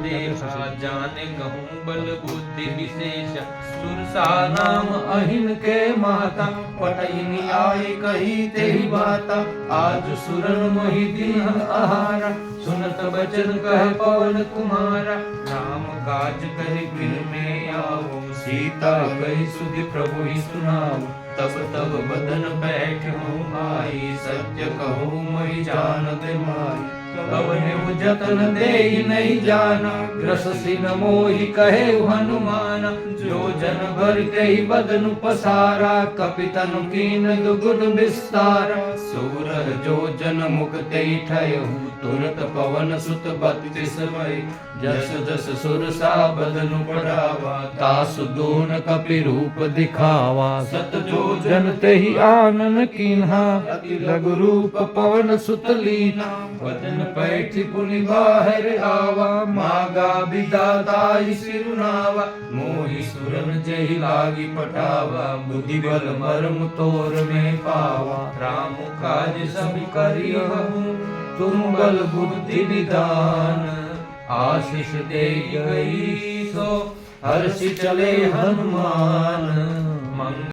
देहा जाने कहूँ बल बुद्धि विशेष सुरसा नाम अहिन के माता पटईनी आई कही तेही बाता आज सुरन मोहि दीन आहारा सुनत बचन कह पवन कुमारा राम काज कहि गृह में आओ सीता कही सुधि प्रभु ही सुनाओ तब तब बदन बैठो आई सत्य कहो मैं जानत माई कवने जतन दे नहीं जाना ग्रससी न मोहि कहे हनुमान जो जन भर कही बदन पसारा कपितन कीन दुगुन विस्तारा सूर जो जन मुक्ति ठयहु तुरत पवन सुत 32 भई जस जस सुरसा बदनु पड़ावा तासु दोन कपि रूप दिखावा सत जो जन तेहि आनन कीन्हा अति लघु रूप पवन सुत लीना बदन पैठ पुनि बाहर आवा मागा विदाताई सिरुनावा मोहि सुरन जहि लागी पटावा बुद्धि बल मर्म तोर में पावा राम काज सब करिहु तुम बल बुद्धि निदान आशीष दे गई सो हर्षि चले हनुमान मंग